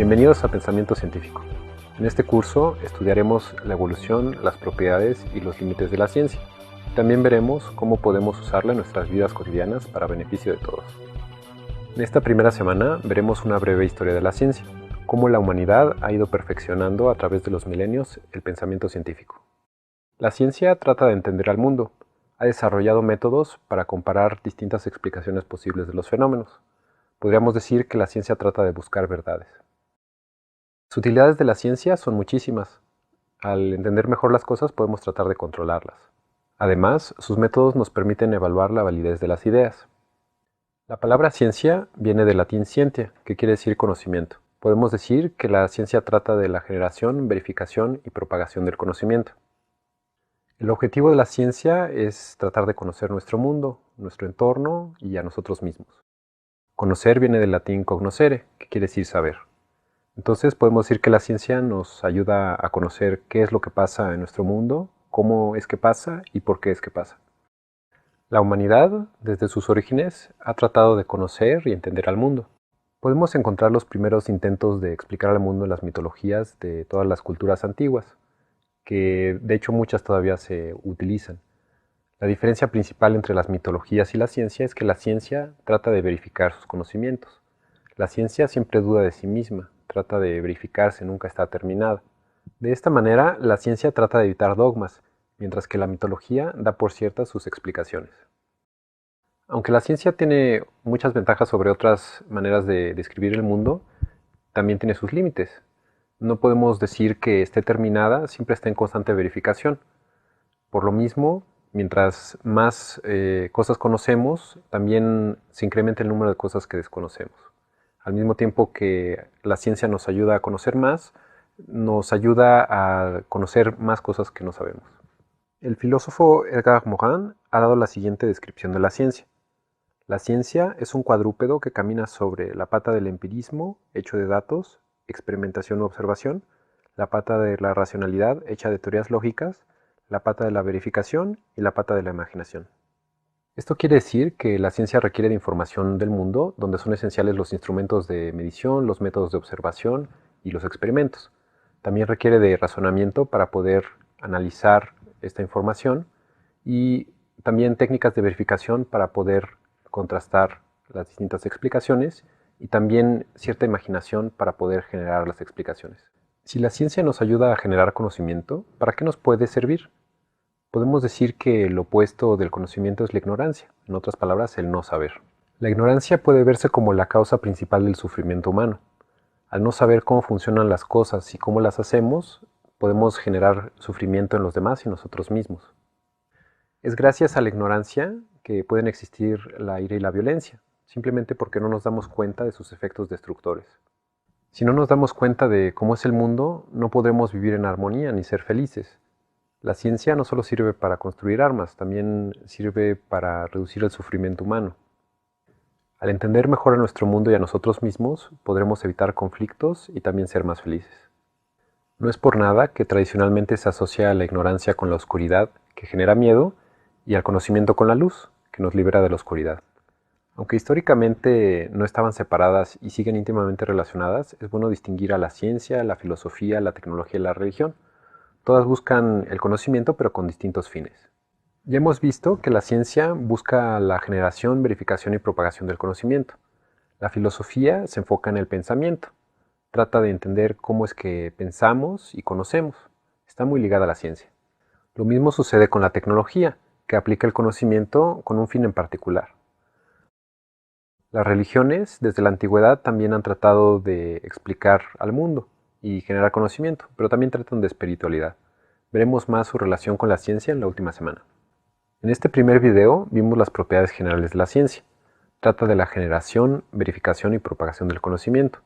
Bienvenidos a Pensamiento Científico. En este curso estudiaremos la evolución, las propiedades y los límites de la ciencia. También veremos cómo podemos usarla en nuestras vidas cotidianas para beneficio de todos. En esta primera semana veremos una breve historia de la ciencia, cómo la humanidad ha ido perfeccionando a través de los milenios el pensamiento científico. La ciencia trata de entender al mundo, ha desarrollado métodos para comparar distintas explicaciones posibles de los fenómenos. Podríamos decir que la ciencia trata de buscar verdades. Las utilidades de la ciencia son muchísimas. Al entender mejor las cosas podemos tratar de controlarlas. Además, sus métodos nos permiten evaluar la validez de las ideas. La palabra ciencia viene del latín scientia, que quiere decir conocimiento. Podemos decir que la ciencia trata de la generación, verificación y propagación del conocimiento. El objetivo de la ciencia es tratar de conocer nuestro mundo, nuestro entorno y a nosotros mismos. Conocer viene del latín cognoscere, que quiere decir saber. Entonces podemos decir que la ciencia nos ayuda a conocer qué es lo que pasa en nuestro mundo, cómo es que pasa y por qué es que pasa. La humanidad, desde sus orígenes, ha tratado de conocer y entender al mundo. Podemos encontrar los primeros intentos de explicar al mundo en las mitologías de todas las culturas antiguas, que de hecho muchas todavía se utilizan. La diferencia principal entre las mitologías y la ciencia es que la ciencia trata de verificar sus conocimientos. La ciencia siempre duda de sí misma, trata de verificarse, nunca está terminada. De esta manera, la ciencia trata de evitar dogmas, mientras que la mitología da por ciertas sus explicaciones. Aunque la ciencia tiene muchas ventajas sobre otras maneras de describir el mundo, también tiene sus límites. No podemos decir que esté terminada, siempre está en constante verificación. Por lo mismo, mientras más cosas conocemos, también se incrementa el número de cosas que desconocemos. Al mismo tiempo que la ciencia nos ayuda a conocer más, nos ayuda a conocer más cosas que no sabemos. El filósofo Edgar Morin ha dado la siguiente descripción de la ciencia. La ciencia es un cuadrúpedo que camina sobre la pata del empirismo, hecho de datos, experimentación u observación, la pata de la racionalidad, hecha de teorías lógicas, la pata de la verificación y la pata de la imaginación. Esto quiere decir que la ciencia requiere de información del mundo, donde son esenciales los instrumentos de medición, los métodos de observación y los experimentos. También requiere de razonamiento para poder analizar esta información y también técnicas de verificación para poder contrastar las distintas explicaciones y también cierta imaginación para poder generar las explicaciones. Si la ciencia nos ayuda a generar conocimiento, ¿para qué nos puede servir? Podemos decir que el opuesto del conocimiento es la ignorancia, en otras palabras, el no saber. La ignorancia puede verse como la causa principal del sufrimiento humano. Al no saber cómo funcionan las cosas y cómo las hacemos, podemos generar sufrimiento en los demás y nosotros mismos. Es gracias a la ignorancia que pueden existir la ira y la violencia, simplemente porque no nos damos cuenta de sus efectos destructores. Si no nos damos cuenta de cómo es el mundo, no podremos vivir en armonía ni ser felices. La ciencia no solo sirve para construir armas, también sirve para reducir el sufrimiento humano. Al entender mejor a nuestro mundo y a nosotros mismos, podremos evitar conflictos y también ser más felices. No es por nada que tradicionalmente se asocia la ignorancia con la oscuridad, que genera miedo, y al conocimiento con la luz, que nos libera de la oscuridad. Aunque históricamente no estaban separadas y siguen íntimamente relacionadas, es bueno distinguir a la ciencia, la filosofía, la tecnología y la religión. Todas buscan el conocimiento, pero con distintos fines. Ya hemos visto que la ciencia busca la generación, verificación y propagación del conocimiento. La filosofía se enfoca en el pensamiento. Trata de entender cómo es que pensamos y conocemos. Está muy ligada a la ciencia. Lo mismo sucede con la tecnología, que aplica el conocimiento con un fin en particular. Las religiones, desde la antigüedad, también han tratado de explicar al mundo y generar conocimiento, pero también tratan de espiritualidad. Veremos más su relación con la ciencia en la última semana. En este primer video vimos las propiedades generales de la ciencia. Trata de la generación, verificación y propagación del conocimiento.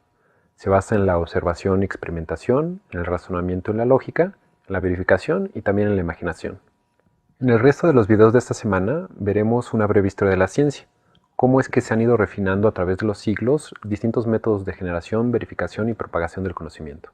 Se basa en la observación y experimentación, en el razonamiento y la lógica, en la verificación y también en la imaginación. En el resto de los videos de esta semana veremos una breve historia de la ciencia, cómo es que se han ido refinando a través de los siglos distintos métodos de generación, verificación y propagación del conocimiento.